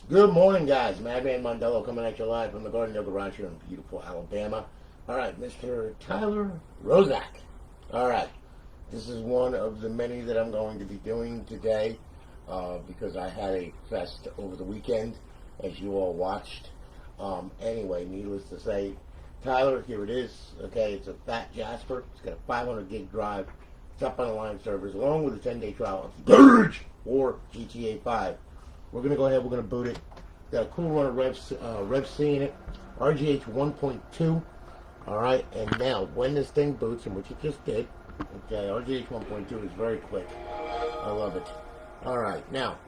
Good morning, guys. Madman MOndello coming at you live from the Garden Garage here in beautiful Alabama. All right, Mr. Tyler Rosak. All right, this is one of the many that I'm going to be doing today because I had a fest over the weekend, as you all watched. Anyway, needless to say, Tyler, here it is. Okay, it's a Fat Jasper. It's got a 500 gig drive. It's up on the line servers along with a 10-day trial of Purge or GTA 5. We're going to go ahead, we're going to boot it. Got a cool run of Rgh She in it. Rgh 1.2. Alright, and now, when this thing boots, and which it just did, okay, Rgh 1.2 is very quick. I love it. Alright, now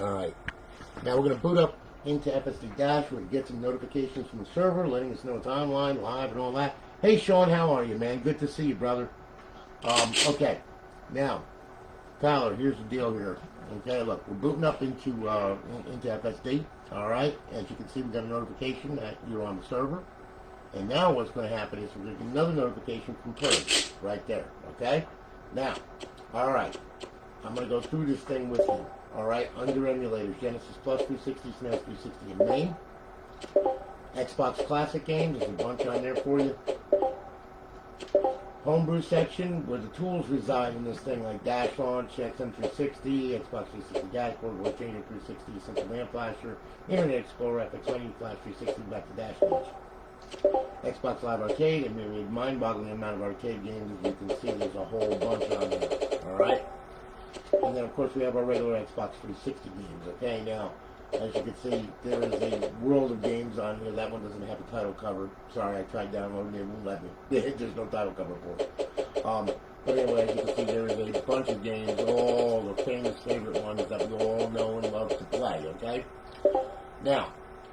we're going to boot up into FSD Dash. We're going to get some notifications from the server, letting us know it's online, live, and all that. Hey, Sean, how are you, man? Good to see you, brother. Okay, now, Tyler, here's the deal here. Okay, look, we're booting up into FSD. All right, as you can see, we got a notification that you're on the server. And now what's going to happen is we're going to get another notification from Purge right there. Okay, now, all right, I'm going to go through this thing with you. All right, under emulators, Genesis Plus 360, SNES 360 in main, Xbox Classic games. There's a bunch on there for you. Homebrew section where the tools reside in this thing, like Dash Launch, XM360, Xbox 360 Dashboard, Voice Changer 360, Central Man Flasher, Internet Explorer, FX Menu, Flash 360, back to Dash Launch. Xbox Live Arcade, a myriad mind-boggling amount of arcade games. As you can see, there's a whole bunch on there. Alright? And then, of course, we have our regular Xbox 360 games. Okay, now, as you can see, there is a world of games on here. That one doesn't have a title cover. Sorry, I tried downloading it. It won't let me. There's no title cover for it. But anyway, as you can see, there is a bunch of games, all the famous favorite ones that we all know and love to play, okay? Now,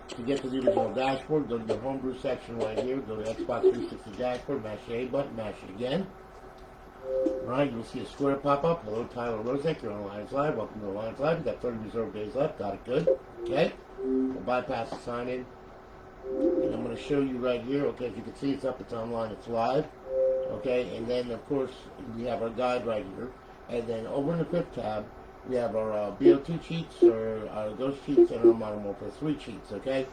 to get to the original dashboard, go to the homebrew section right here. Go to Xbox 360 Dashboard, mash the A button, mash it again. Alright, you'll see a square pop up. Hello, Tyler Rosak. You're on Alliance Live. Welcome to Alliance Live. You've got 30 reserved days left. Got it good. Okay. We'll bypass the sign in. And I'm going to show you right here. Okay, as you can see, it's up, it's online, it's live. Okay, and then, of course, we have our guide right here. And then over in the fifth tab, we have our BO2 cheats, or our Ghost cheats, and our Modern Warfare 3 cheats. Okay.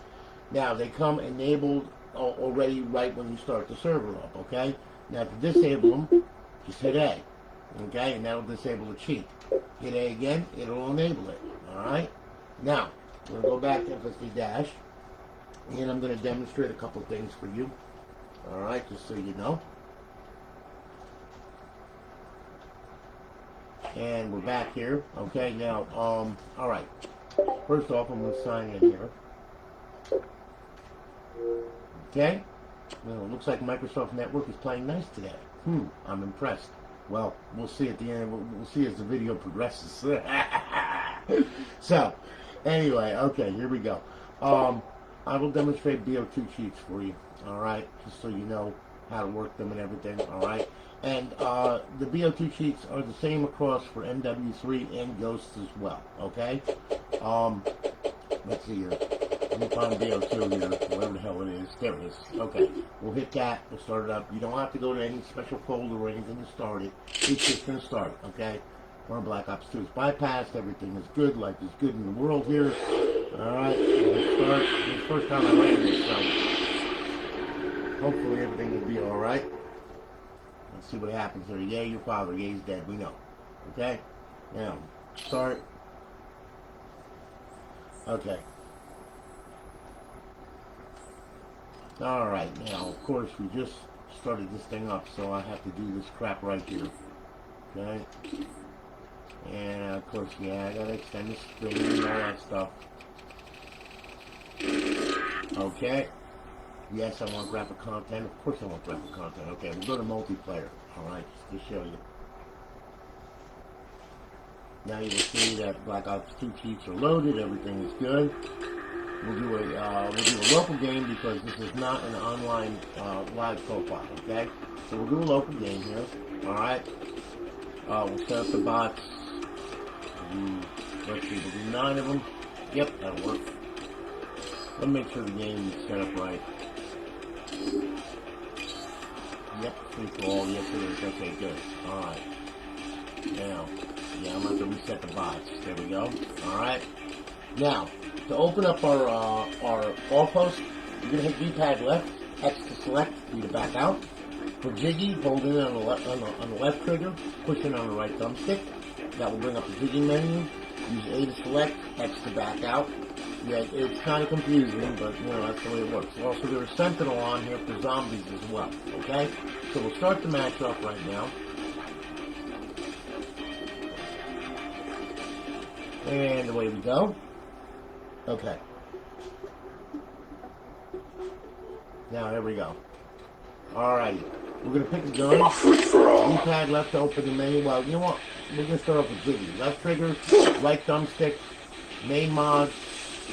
Now, they come enabled already right when you start the server up. Okay. Now, to disable them, just hit A, okay, and that'll disable the cheat. Hit A again, it'll enable it, alright? Now, we're going to go back to FSD Dash, and I'm going to demonstrate a couple things for you, alright, just so you know. And we're back here, okay, now, alright, first off, I'm going to sign in here, okay? Well, it looks like Microsoft Network is playing nice today. I'm impressed. Well, we'll see at the end. We'll see as the video progresses. So, anyway, okay, here we go. I will demonstrate BO2 cheats for you, alright, just so you know how to work them and everything, alright? And the BO2 cheats are the same across for MW3 and Ghosts as well, okay? Let's see here. Let me find BO2 here, whatever the hell it is. There it is. Okay, we'll hit that. We'll start it up. You don't have to go to any special folder or anything to start it. It's just going to start, okay? We're on Black Ops 2. It's bypassed. Everything is good. Life is good in the world here. Alright, let's start. It's the first time I ran this, so hopefully everything will be alright. Let's see what happens here. Yeah, your father. Yeah, he's dead. We know. Okay? Now, start. Okay. Alright, now, of course, we just started this thing up, so I have to do this crap right here. Okay? And, of course, yeah, I gotta extend the screen and all that stuff. Okay. Yes, I want graphic content. Of course I want graphic content. Okay, we'll go to multiplayer. Alright, just to show you. Now you will see that Black Ops 2 cheats are loaded. Everything is good. We'll do a local game because this is not an online live profile, okay? So we'll do a local game here, alright? We'll set up the bots. Let's see, we'll do 9 of them. Yep, that'll work. Let me make sure the game is set up right. Yep, free for all. Yes, it is. Okay, good. Alright. Now, yeah, I'm going to reset the bots. There we go. Alright. Now, To open up our all post, you're going to hit D-pad left, X to select, B to back out. For jiggy, hold in on the left trigger, push in on the right thumbstick. That will bring up the jigging menu. Use A to select, X to back out. Yeah, it's kind of confusing, but you know, that's the way it works. Also, there's Sentinel on here for zombies as well, okay? So we'll start the match off right now. And away we go. Okay. Now, here we go. Alrighty. We're going to pick a gun. D-pad left to open the menu. Well, you know what? We're going to start off with jiggy. Left trigger, right thumbstick, main mod.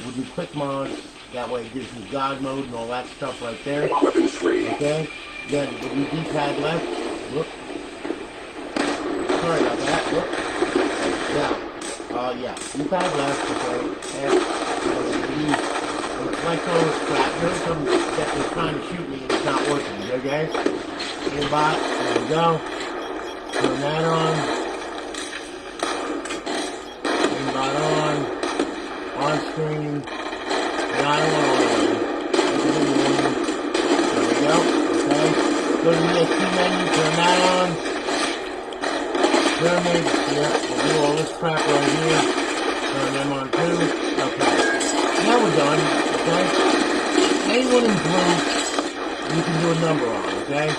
We'll do quick mods. That way it gives you God mode and all that stuff right there. Okay? Then we'll do D-pad left. Whoop. Sorry about that. Whoop. Now, yeah. D-pad left. Okay. It's like those crap. There's some that they're trying to shoot me and it's not working. Okay? Aimbot. There we go. Turn that on. Aimbot on. On screen. And I don't want to There we go. Okay. Go to the ESP menu. Turn that on. Pyramid. Yeah. We'll do all this crap right here. Turn them on too. Okay. Now we're done. Okay. Anyone in blue, you can do a number on. Okay.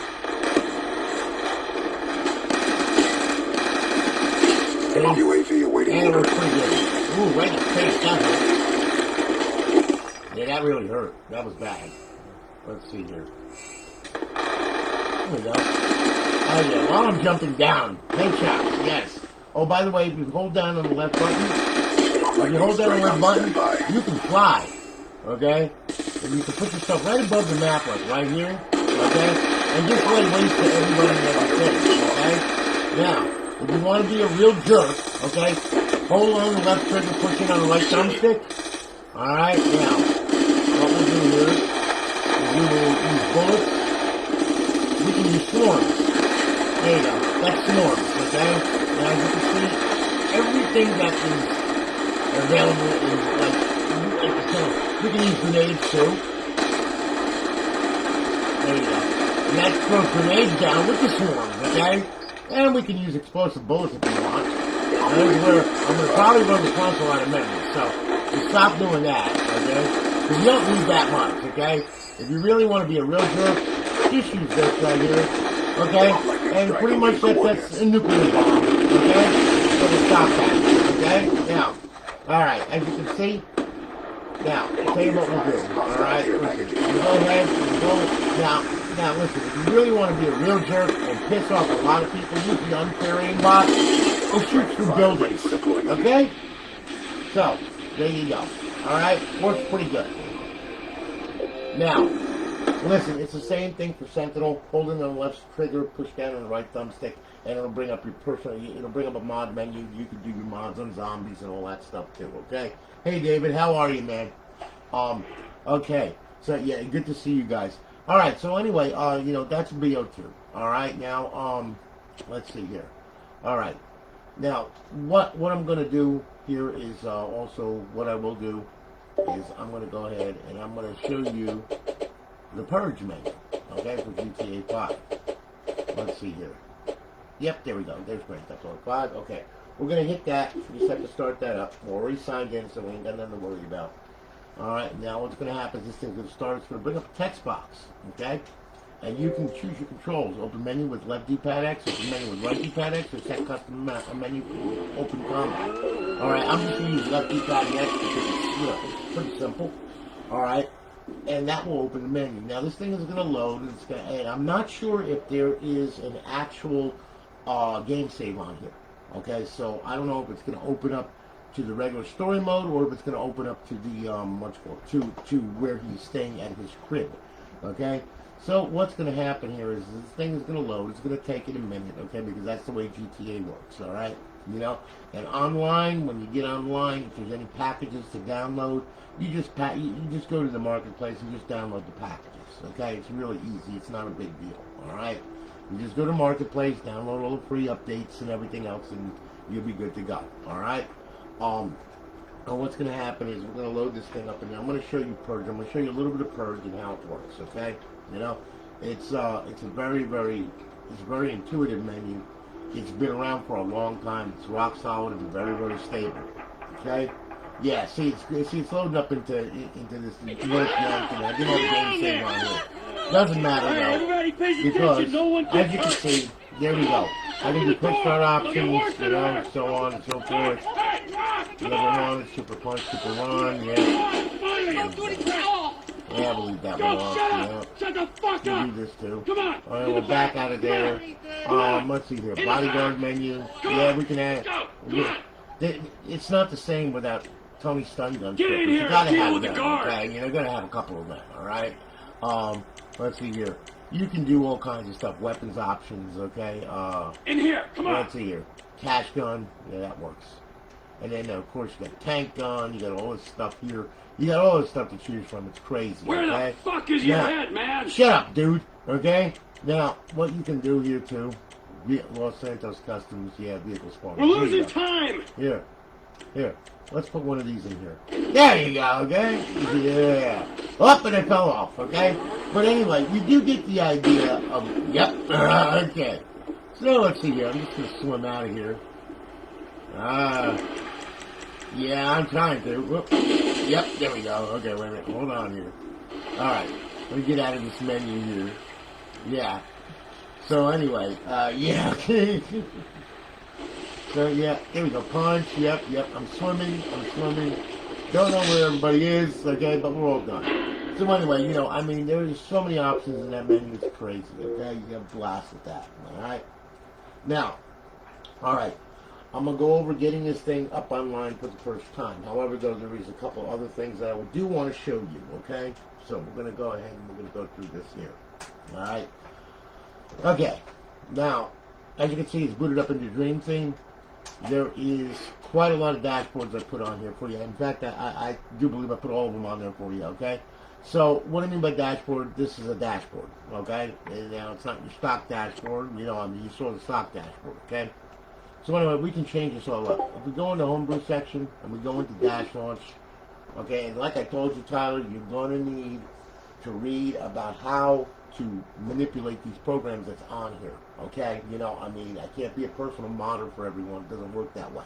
UAV awaiting and it order. was pretty good. Ooh, right in the face, that hurt. Yeah, that really hurt. That was bad. Let's see here. There we go. Oh yeah, while I'm jumping down. Headshots, yes. Oh, by the way, if you hold down on the left button, you can fly. Okay? And you can put yourself right above the map, like right here. Okay? And just lay waste to everybody that you think. Okay? Now, if you want to be a real jerk, okay, hold on the left trigger, push it on the right thumbstick. Alright, now, what we'll do here is we will use bullets. We can use swarms. There you go. That's swarms, okay? Now, as you can see, everything that is available is like we can use grenades too. There you go. And that throws grenades down with the swarms, okay? And we can use explosive bullets if we want. And this is where I'm going to probably run the console out of memory. So, we stop doing that, okay? Because you don't need that much, okay? If you really want to be a real jerk, just use this right here, okay? And pretty much that's a nuclear bomb, okay? So we'll stop that, okay? Now, alright, as you can see, now, I'll tell you what we'll do, alright? Listen, you go ahead, you go, now listen, if you really want to be a real jerk and piss off a lot of people, use the unfair aimbot, it shoots through buildings, okay? So, there you go, alright? Works pretty good. Now, listen, it's the same thing for Sentinel. Hold in on the left trigger, push down on the right thumbstick, and it'll bring up your it'll bring up a mod menu. You can do your mods on zombies and all that stuff too, okay? Hey David, how are you, man? Okay. So yeah, good to see you guys. Alright, so anyway, you know, that's BO2. Alright, now, let's see here. Alright. Now, what I'm gonna do here is also what I will do is I'm gonna go ahead and I'm gonna show you the Purge menu, okay, for GTA 5. Let's see here. Yep, there we go. There's Grand Theft Auto 5. Okay, we're going to hit that. We just have to start that up. We're already signed in, so we ain't got nothing to worry about. Alright, now what's going to happen is this thing's going to start. It's going to bring up a text box, okay? And you can choose your controls. Open menu with left D-pad X, open menu with right D-pad X, or set custom menu open combat. Alright, I'm just going to use left D-pad X because it's, you know, it's pretty simple. Alright. And that will open the menu. Now this thing is going to load, and I'm not sure if there is an actual game save on here. Okay, so I don't know if it's going to open up to the regular story mode or if it's going to open up to the to where he's staying at his crib. Okay, so what's going to happen here is this thing is going to load. It's going to take it a minute. Okay, because that's the way GTA works. All right, you know. And online, when you get online, if there's any packages to download, you just go to the marketplace and just download the packages. Okay, it's really easy. It's not a big deal. All right, you just go to marketplace, download all the free updates and everything else, and you'll be good to go. All right. And what's going to happen is we're going to load this thing up, and I'm going to show you Purge. I'm going to show you a little bit of Purge and how it works. Okay, you know, it's a very intuitive menu. It's been around for a long time. It's rock solid and very stable. Okay. Yeah, see, it's loading up into this work now. I didn't have the game save on here. Doesn't matter though, because as you can see, there we go. I can do quick start options, you know, so on and so forth. Level 1, super punch, super run, yeah. Yeah, I believe that one off, yeah. Shut the fuck up! We do this too. Come on! Alright, we're back out of there. Let's see here. Bodyguard menu. Yeah, we can add. It's not the same without Tony Stun Gun. Get in You here gotta and deal have with the them, guard. okay? You're gonna have a couple of them, alright? Let's see here. You can do all kinds of stuff. Weapons options, okay? In here! Come on! Let's see here. Cash gun. Yeah, that works. And then, of course, you got tank gun. You got all this stuff here. You got all this stuff to choose from. It's crazy, Where okay? the fuck is your Now, head, man? Shut up, dude. Okay? Now, what you can do here, too. Los Santos Customs, yeah, vehicle spawn. We're losing time! Here. Let's put one of these in here. There you go, okay? Yeah. Up and it fell off, okay? But anyway, you do get the idea of, yep, okay. So let's see here. I'm just going to swim out of here. Yeah, I'm trying to. Whoop. Yep, there we go. Okay, wait a minute. Hold on here. Alright. Let me get out of this menu here. Yeah. So anyway, yeah. So yeah, here we go. Punch. Yep. I'm swimming. Don't know where everybody is, okay, but we're all done. So anyway, you know, I mean, there's so many options in that menu. It's crazy, okay? You get a blast with that, alright? Now, alright. I'm going to go over getting this thing up online for the first time. However, though, there is a couple other things that I do want to show you, okay? So we're going to go ahead and we're going to go through this here. Alright? Okay. Now, as you can see, it's booted up into Dream Theme. There is quite a lot of dashboards I put on here for you. In fact, I do believe I put all of them on there for you, okay? So, what I mean by dashboard, this is a dashboard, okay? And now, it's not your stock dashboard. You know, I mean, you saw the stock dashboard, okay? So anyway, we can change this all up. If we go in the homebrew section and we go into dash launch, okay, and like I told you, Tyler, you're going to need to read about how to manipulate these programs that's on here, okay? You know, I mean, I can't be a personal modder for everyone. It doesn't work that way,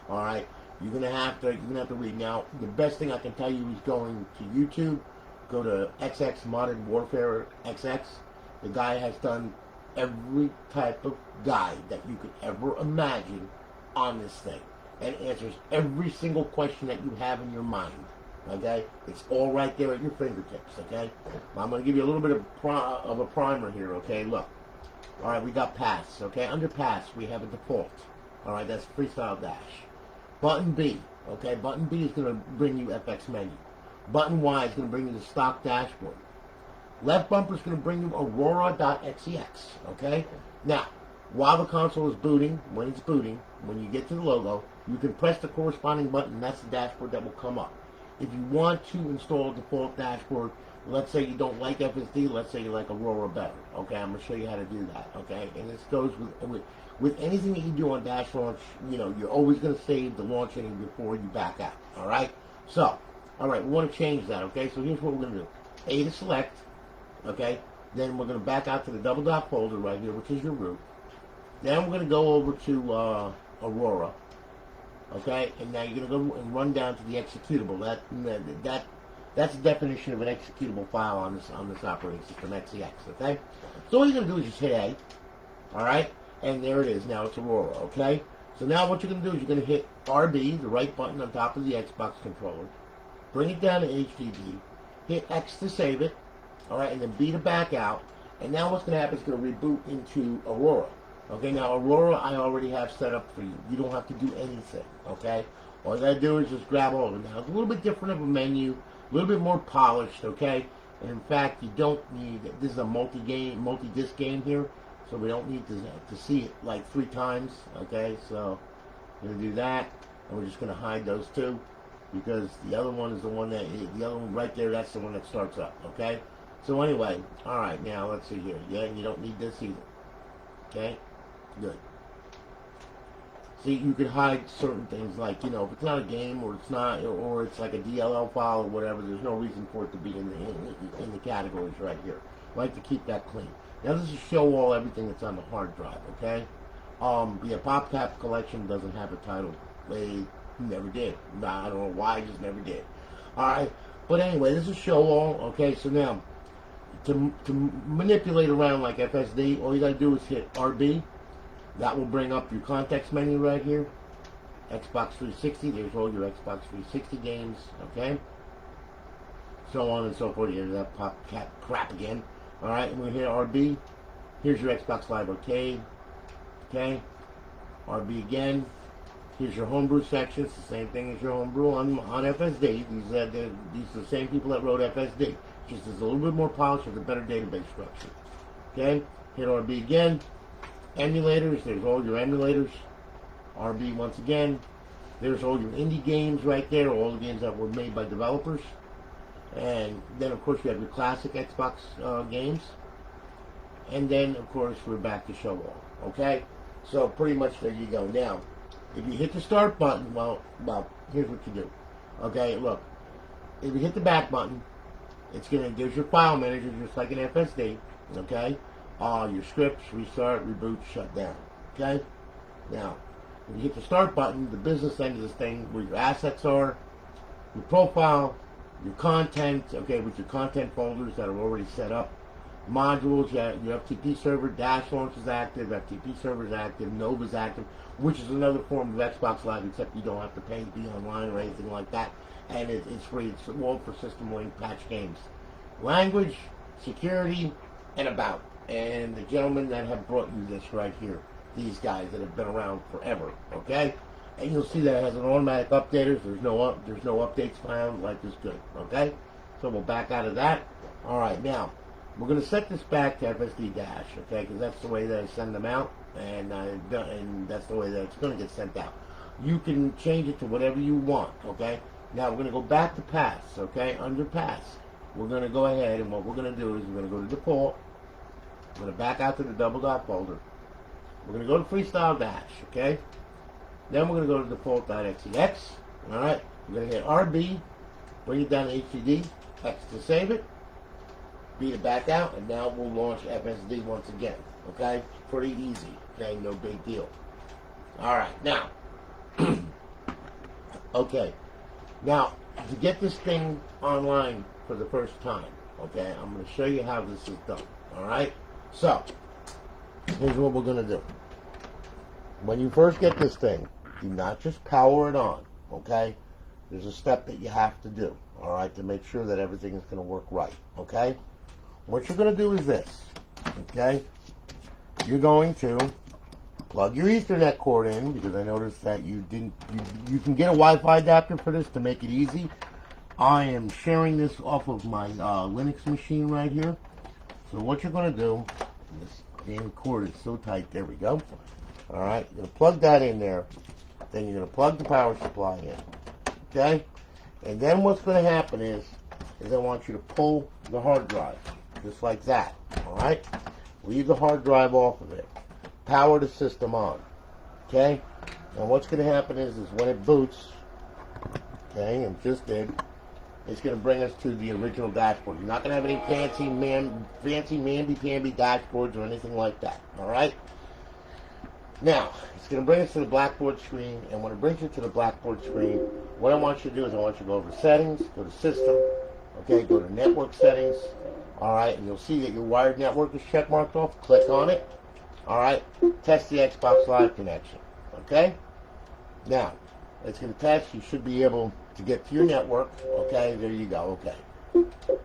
all right? You're gonna have to read. Now, the best thing I can tell you is going to YouTube. Go to XX Modern Warfare XX. The guy has done every type of guide that you could ever imagine on this thing, and answers every single question that you have in your mind. Okay, it's all right there at your fingertips. Okay, I'm going to give you a little bit of a primer here. Okay, look. All right, we got pass. Okay, under pass we have a default. All right, that's freestyle dash. Button B. Okay, button B is going to bring you FX menu. Button Y is going to bring you the stock dashboard. Left bumper is going to bring you AURORA.xex, okay? Now, while the console is booting, when you get to the logo, you can press the corresponding button, and that's the dashboard that will come up. If you want to install a default dashboard, let's say you don't like FSD, let's say you like AURORA better, okay? I'm going to show you how to do that, okay? And this goes with anything that you do on dash launch, you know, you're always going to save the launch ending before you back out, all right? So, all right, we want to change that, okay? So here's what we're going to do. A to select. Okay, then we're going to back out to the double dot folder right here, which is your root. Then we're going to go over to AURORA. Okay, and now you're going to go and run down to the executable. That's the definition of an executable file on this operating system, XEX. Okay, so all you're going to do is just hit A. All right, and there it is. Now it's AURORA. Okay, so now what you're going to do is you're going to hit RB, the right button on top of the Xbox controller. Bring it down to HDD. Hit X to save it. Alright, and then B to back out. And now what's going to happen is going to reboot into AURORA. Okay, now AURORA I already have set up for you. You don't have to do anything, okay? All you got to do is just grab all of it. Now, it's a little bit different of a menu, a little bit more polished, okay? And in fact, you don't need, this is a multi-disc game here, so we don't need to see it like 3 times, okay? So, we're going to do that, and we're just going to hide those two, because the other one is the one right there, that's the one that starts up, okay? So anyway, alright, now let's see here. Yeah, and you don't need this either. Okay? Good. See, you could hide certain things, like, you know, if it's not a game or it's not, or it's like a DLL file or whatever, there's no reason for it to be in the categories right here. I like to keep that clean. Now this is show all everything that's on the hard drive, okay? Yeah, PopCap Collection doesn't have a title. They never did. I don't know why, just never did. Alright, but anyway, this is show all, okay? So now, to manipulate around like FSD, all you gotta do is hit RB. That will bring up your context menu right here. Xbox 360, there's all your Xbox 360 games, okay? So on and so forth. Here's that PopCap crap again. Alright, and we're going to hit RB. Here's your Xbox Live Arcade, okay? RB again. Here's your homebrew section. It's the same thing as your homebrew on FSD. These are the same people that wrote FSD. Just as a little bit more polished with a better database structure. Okay? Hit RB again. Emulators, there's all your emulators. RB once again. There's all your indie games right there, all the games that were made by developers. And then of course you have your classic Xbox games. And then of course we're back to show all. Okay? So pretty much there you go. Now, if you hit the start button, well, here's what you do. Okay, look. If you hit the back button, it's there's your file manager just like an FSD. Okay? Your scripts, restart, reboot, shut down. Okay? Now, when you hit the start button, the business end of this thing, where your assets are, your profile, your content, okay, with your content folders that are already set up, modules, your FTP server, Dash Launch is active, FTP server is active, Nova is active, which is another form of Xbox Live, except you don't have to pay to be online or anything like that, and it's free. It's all for System Link patch games. Language, security, and about. And the gentlemen that have brought you this right here, these guys that have been around forever, okay? And you'll see that it has an automatic updater. There's no updates found. Life is good, okay? So we'll back out of that. All right, now we're going to set this back to FSD dash, okay? Because that's the way that I send them out, and that's the way that it's going to get sent out. You can change it to whatever you want, okay? Now we're going to go back to pass, okay? Under pass, we're going to go ahead, and what we're going to do is we're going to go to default. We're going to back out to the double dot folder. We're going to go to Freestyle Dash, okay? Then we're going to go to default.xex, alright? We're going to hit RB, bring it down to HDD, X to save it, beat it back out, and now we'll launch FSD once again, okay? Pretty easy, okay? No big deal. Alright, now, okay. Now, to get this thing online for the first time, okay, I'm going to show you how this is done, alright? So, here's what we're going to do. When you first get this thing, do not just power it on, okay? There's a step that you have to do, all right, to make sure that everything is going to work right, okay? What you're going to do is this, okay? You're going to plug your Ethernet cord in, because I noticed that you can get a Wi-Fi adapter for this to make it easy. I am sharing this off of my Linux machine right here. So what you're going to do, this damn cord is so tight, there we go. Alright, you're going to plug that in there. Then you're going to plug the power supply in. Okay? And then what's going to happen is I want you to pull the hard drive. Just like that. Alright? Leave the hard drive off of it. Power the system on. Okay? And what's going to happen is when it boots, okay, and just did, it's going to bring us to the original dashboard. You're not going to have any fancy mamby-pamby dashboards or anything like that. Alright? Now, it's going to bring us to the Blackboard screen, and when it brings you to the Blackboard screen, what I want you to do is I want you to go over to Settings, go to System, okay, go to Network Settings, alright, and you'll see that your wired network is checkmarked off. Click on it, alright, test the Xbox Live connection, okay? Now, it's going to test. You should be able to get to your network, okay? There you go, okay.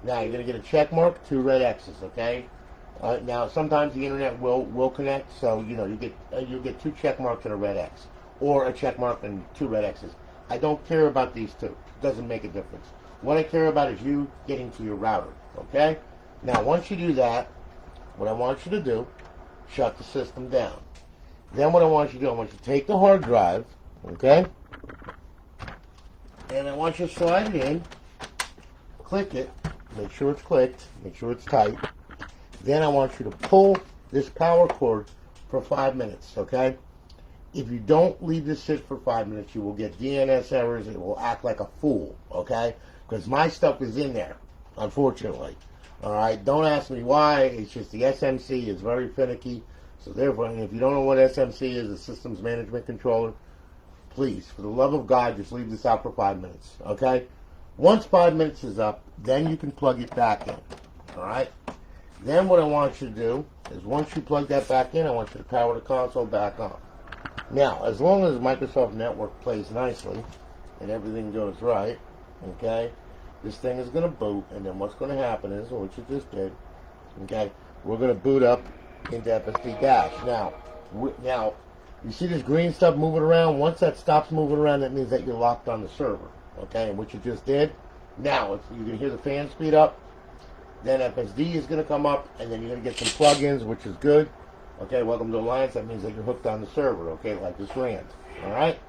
Now, you're going to get a check mark, 2 red X's, okay? Now, sometimes the internet will connect, so, you know, you'll get 2 check marks and a red X, or a check mark and 2 red X's. I don't care about these 2. It doesn't make a difference. What I care about is you getting to your router, okay? Now, once you do that, what I want you to do, shut the system down. Then what I want you to do, I want you to take the hard drive, okay? And I want you to slide it in, click it, make sure it's clicked, make sure it's tight. Then I want you to pull this power cord for 5 minutes, okay? if you don't leave this sit for 5 minutes, you will get DNS errors. It will act like a fool, okay? Because my stuff is in there, unfortunately. All right, don't ask me why. It's just the SMC is very finicky. So therefore, and if you don't know what SMC is, a Systems Management Controller, please, for the love of God, just leave this out for 5 minutes, okay? Once 5 minutes is up, then you can plug it back in, all right? Then what I want you to do is once you plug that back in, I want you to power the console back on. Now, as long as Microsoft Network plays nicely and everything goes right, okay, this thing is going to boot, and then what's going to happen is, what you just did, okay, we're going to boot up into FSD dash. Now, you see this green stuff moving around? Once that stops moving around, that means that you're locked on the server, okay, and what you just did, now, you can hear the fan speed up, then FSD is going to come up, and then you're going to get some plugins, which is good. Okay, welcome to Alliance. That means that you're hooked on the server, okay, like this rant. All right?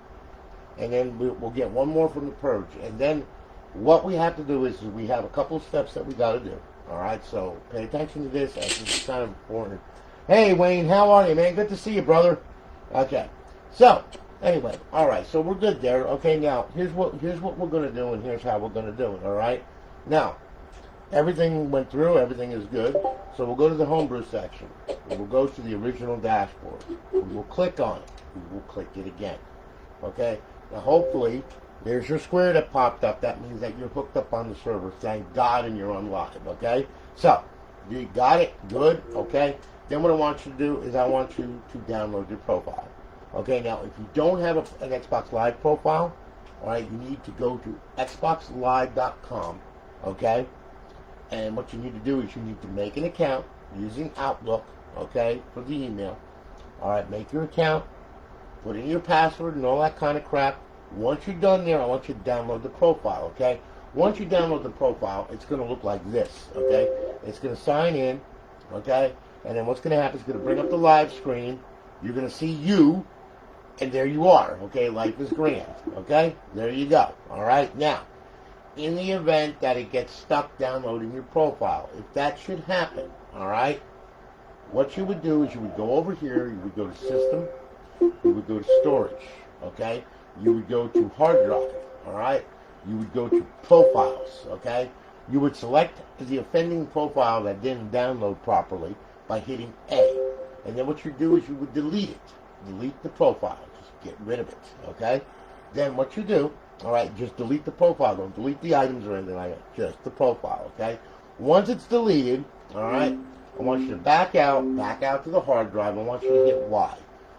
And then we'll get one more from the Purge. And then what we have to do is we have a couple steps that we got to do. All right? So pay attention to this. This is kind of important. Hey, Wayne, how are you, man? Good to see you, brother. Okay. So, anyway, all right. So we're good there. Okay, now, here's what we're going to do, and here's how we're going to do it. All right? Now, everything went through. Everything is good. So we'll go to the Homebrew section. We'll go to the original dashboard. We'll click on it. We'll click it again. Okay? Now, hopefully, there's your square that popped up. That means that you're hooked up on the server. Thank God, and you're on live. Okay? So, you got it? Good? Okay? Then what I want you to do is I want you to download your profile. Okay? Now, if you don't have an Xbox Live profile, all right, you need to go to xboxlive.com. Okay? And what you need to do is you need to make an account using Outlook, okay, for the email. All right, make your account, put in your password and all that kind of crap. Once you're done there, I want you to download the profile, okay? Once you download the profile, it's going to look like this, okay? It's going to sign in, okay? And then what's going to happen is it's going to bring up the live screen. You're going to see you, and there you are, okay? Life is grand, okay? There you go, all right? Now, in the event that it gets stuck downloading your profile, if that should happen, all right, what you would do is you would go over here, you would go to System, you would go to Storage, okay, you would go to Hard Drive, all right, you would go to Profiles, okay, you would select the offending profile that didn't download properly by hitting A, and then what you do is you would delete it, delete the profile, just get rid of it, okay, then what you do, all right, just delete the profile. Don't delete the items or anything like that. Just the profile, okay? Once it's deleted, all right, I want you to back out to the hard drive. I want you to hit Y.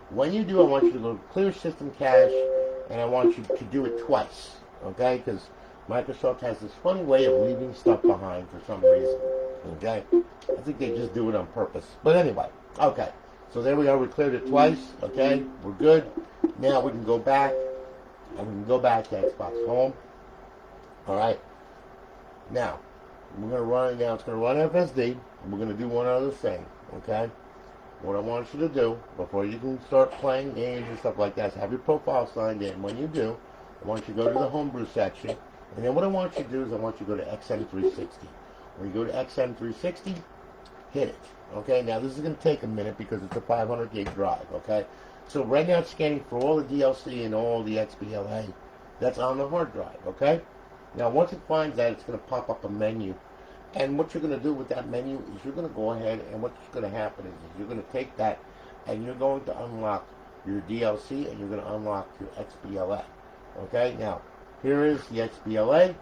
When you do, I want you to go to Clear System Cache, and I want you to do it twice, okay? Because Microsoft has this funny way of leaving stuff behind for some reason, okay? I think they just do it on purpose. But anyway, okay. So there we are. We cleared it twice, okay? We're good. Now we can go back. And we can go back to Xbox Home. Alright. Now, we're going to run it now. It's going to run FSD. And we're going to do one other thing. Okay? What I want you to do, before you can start playing games and stuff like that, is have your profile signed in. When you do, I want you to go to the Homebrew section. And then what I want you to do is I want you to go to XM360. When you go to XM360, hit it. Okay? Now, this is going to take a minute because it's a 500 gig drive. Okay? So right now it's scanning for all the DLC and all the XBLA that's on the hard drive, okay? Now once it finds that, it's going to pop up a menu. And what you're going to do with that menu is you're going to go ahead, and what's going to happen is you're going to take that and you're going to unlock your DLC and you're going to unlock your XBLA, okay? Now, here is the XBLA.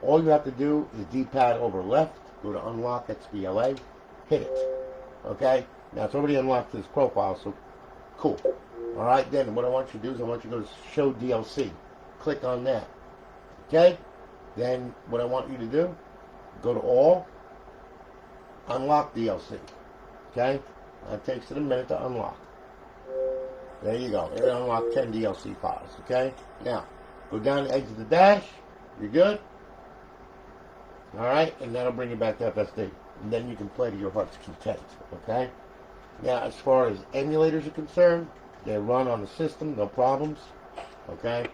All you have to do is D-pad over left, go to unlock XBLA, hit it, okay? Now it's already unlocked this profile, so cool. Alright, then what I want you to do is I want you to go to Show DLC. Click on that. Okay? Then what I want you to do, go to All, Unlock DLC. Okay? That takes it a minute to unlock. There you go. It unlocked 10 DLC files. Okay? Now, go down to Exit the Dash. You're good? Alright? And that'll bring you back to FSD. And then you can play to your heart's content. Okay? Now, as far as emulators are concerned, they run on the system, no problems. Okay?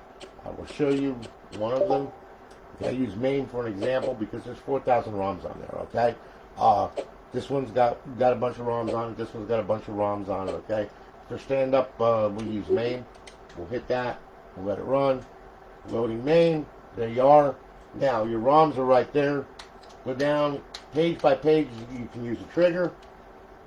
I will show you one of them. Okay, I use MAME for an example because there's 4,000 ROMs on there, okay? This one's got a bunch of ROMs on it. This one's got a bunch of ROMs on it, okay? For stand-up, we use MAME. We'll hit that. We'll let it run. Loading main. There you are. Now, your ROMs are right there. Go down page by page. You can use a trigger.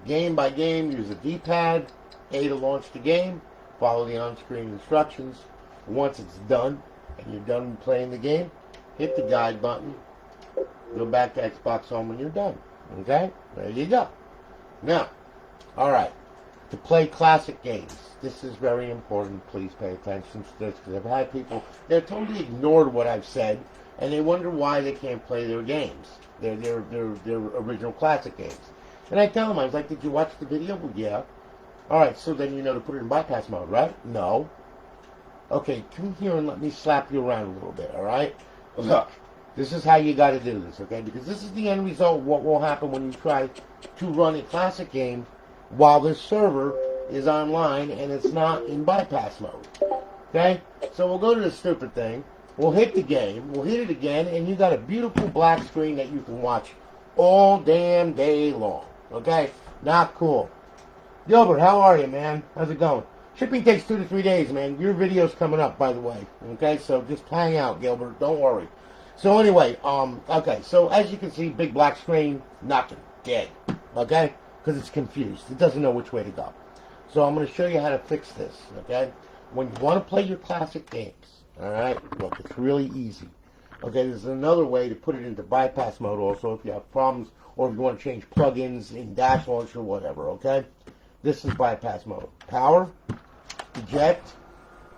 Game by game, use a D-pad. A to launch the game. Follow the on-screen instructions. Once it's done, and you're done playing the game, hit the guide button. Go back to Xbox Home when you're done. Okay? There you go. Now, alright. To play classic games. This is very important. Please pay attention to this, because I've had people, they've totally ignored what I've said, and they wonder why they can't play their games. Their original classic games. And I tell them, I was like, did you watch the video? Well, yeah. Alright, so then you know to put it in bypass mode, right? No. Okay, come here and let me slap you around a little bit, alright? Look, this is how you got to do this, okay? Because this is the end result of what will happen when you try to run a classic game while the server is online and it's not in bypass mode. Okay? So we'll go to the stupid thing. We'll hit the game. We'll hit it again, and you got a beautiful black screen that you can watch all damn day long. Okay? Not cool. Gilbert, how are you, man? How's it going? Shipping takes 2 to 3 days, man. Your video's coming up, by the way. Okay? So just hang out, Gilbert. Don't worry. So anyway, okay. So as you can see, big black screen, nothing. Dead. Okay? Because it's confused. It doesn't know which way to go. So I'm going to show you how to fix this, okay? When you want to play your classic games, alright? Look, it's really easy. Okay, there's another way to put it into bypass mode also if you have problems or if you want to change plugins in Dash Launcher or whatever, okay? This is bypass mode. Power, eject,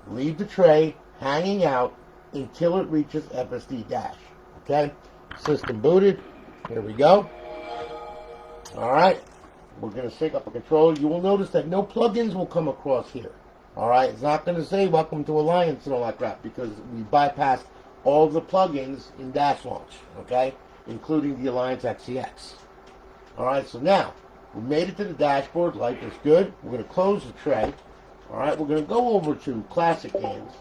leave the tray hanging out until it reaches FSD Dash, okay? System booted. Here we go. Alright. We're going to sync up a controller. You will notice that no plugins will come across here. Alright, it's not going to say welcome to Alliance and all that crap because we bypassed all the plugins in Dash Launch, okay? Including the Alliance XCX. Alright, so now, we made it to the dashboard. Life is good. We're going to close the tray. Alright, we're going to go over to Classic Games.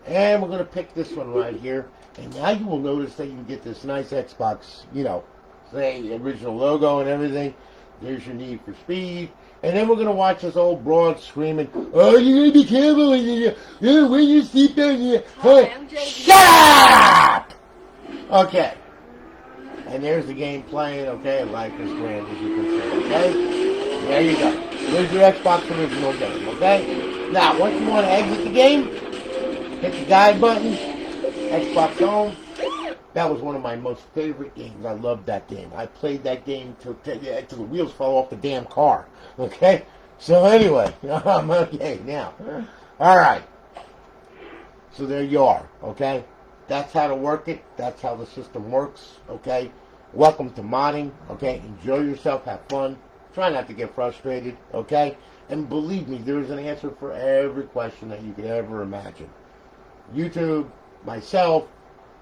And we're going to pick this one right here. And now you will notice that you get this nice Xbox, you know, say, original logo and everything. There's your Need for Speed. And then we're going to watch this old broad screaming, oh, you got to be careful when you sleep down here. Shut up! Okay. And there's the game playing, okay? Life is grand, as you can see, okay? There you go. There's your Xbox original game, okay? Now, once you want to exit the game, hit the guide button, Xbox Home. That was one of my most favorite games. I loved that game. I played that game till the wheels fell off the damn car. Okay? So anyway, okay, now. Alright. So there you are. Okay? That's how to work it. That's how the system works. Okay? Welcome to modding. Okay? Enjoy yourself. Have fun. Try not to get frustrated. Okay? And believe me, there is an answer for every question that you could ever imagine. YouTube, myself,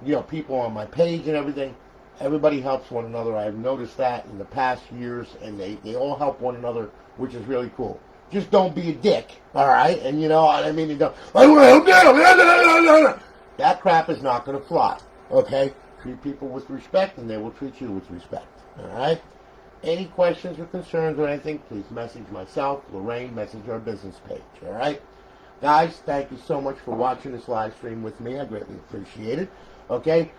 you know, people on my page and everything, everybody helps one another. I've noticed that in the past years, and they all help one another, which is really cool. Just don't be a dick, all right? And you know what I mean? You go, I want to help you. That crap is not going to fly, okay? Treat people with respect, and they will treat you with respect, all right? Any questions or concerns or anything, please message myself, Lorraine, message our business page, all right? Guys, thank you so much for watching this live stream with me. I greatly appreciate it. Okay,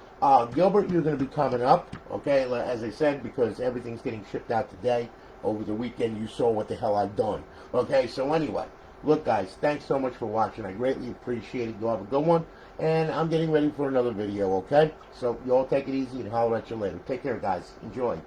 Gilbert, you're going to be coming up, okay, as I said, because everything's getting shipped out today. Over the weekend, you saw what the hell I've done. Okay, so anyway, look, guys, thanks so much for watching. I greatly appreciate it. You have a good one, and I'm getting ready for another video, okay? So you all take it easy, and holler at you later. Take care, guys. Enjoy.